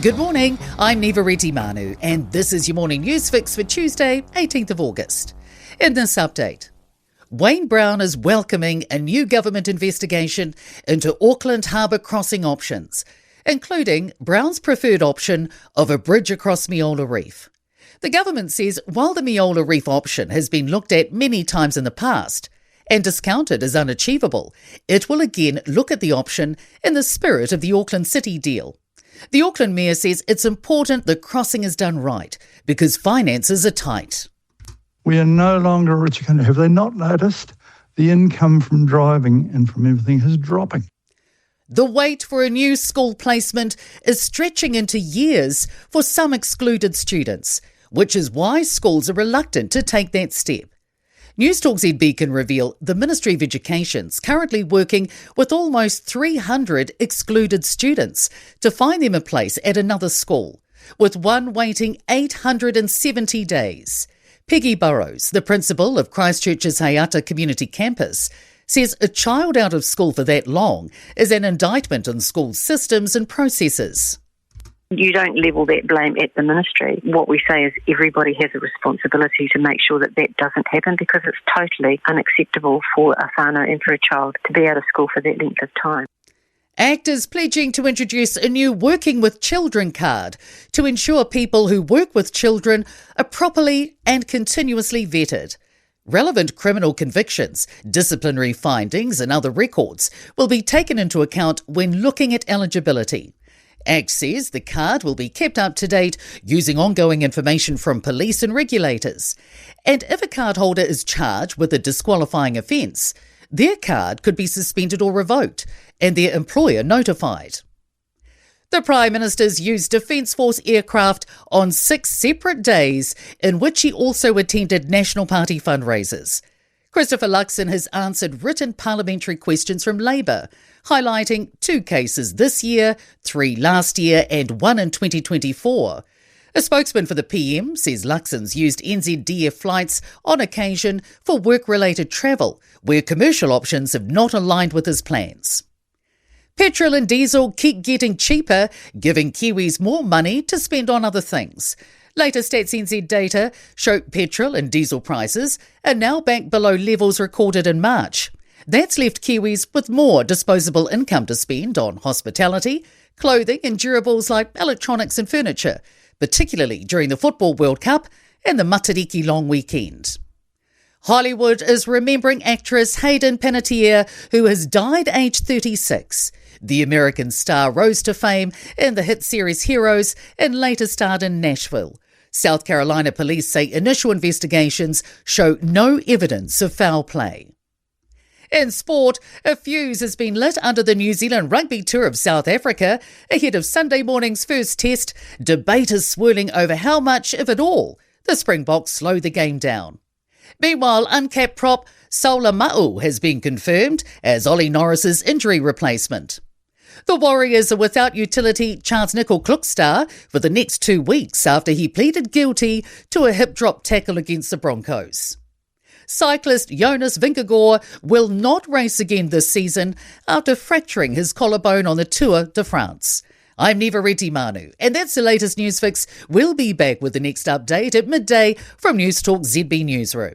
Good morning, I'm Neva Manu, and this is your morning news fix for Tuesday, 18th of August. In this update, Wayne Brown is welcoming a new government investigation into Auckland Harbour crossing options, including Brown's preferred option of a bridge across Meola Reef. The government says while the Meola Reef option has been looked at many times in the past and discounted as unachievable, it will again look at the option in the spirit of the Auckland City deal. The Auckland Mayor says it's important the crossing is done right because finances are tight. We are no longer a rich country. Have they not noticed the income from driving and from everything is dropping? The wait for a new school placement is stretching into years for some excluded students, which is why schools are reluctant to take that step. Newstalk ZB can reveal the Ministry of Education's currently working with almost 300 excluded students to find them a place at another school, with one waiting 870 days. Peggy Burrows, the principal of Christchurch's Hayata Community Campus, says a child out of school for that long is an indictment on school systems and processes. You don't level that blame at the ministry. What we say is everybody has a responsibility to make sure that that doesn't happen because it's totally unacceptable for a whānau and for a child to be out of school for that length of time. Actors pledging to introduce a new Working with Children card to ensure people who work with children are properly and continuously vetted. Relevant criminal convictions, disciplinary findings and other records will be taken into account when looking at eligibility. ACT says the card will be kept up to date using ongoing information from police and regulators. And if a cardholder is charged with a disqualifying offence, their card could be suspended or revoked and their employer notified. The Prime Minister's used Defence Force aircraft on 6 separate days in which he also attended National Party fundraisers. Christopher Luxon has answered written parliamentary questions from Labour, highlighting 2 cases this year, 3 last year and 1 in 2024. A spokesman for the PM says Luxon's used NZDF flights on occasion for work-related travel, where commercial options have not aligned with his plans. Petrol and diesel keep getting cheaper, giving Kiwis more money to spend on other things. Latest Stats NZ data show petrol and diesel prices are now back below levels recorded in March. That's left Kiwis with more disposable income to spend on hospitality, clothing and durables like electronics and furniture, particularly during the Football World Cup and the Matariki long weekend. Hollywood is remembering actress Hayden Panettiere, who has died aged 36. The American star rose to fame in the hit series Heroes and later starred in Nashville. South Carolina police say initial investigations show no evidence of foul play. In sport, a fuse has been lit under the New Zealand Rugby Tour of South Africa ahead of Sunday morning's first test. Debate is swirling over how much, if at all, the Springboks slow the game down. Meanwhile, uncapped prop Saula Ma'u has been confirmed as Ollie Norris's injury replacement. The Warriors are without utility Charles Nickel Klukstad for the next 2 weeks after he pleaded guilty to a hip drop tackle against the Broncos. Cyclist Jonas Vingegaard will not race again this season after fracturing his collarbone on the Tour de France. I'm Neva Manu, and that's the latest news fix. We'll be back with the next update at midday from Newstalk ZB Newsroom.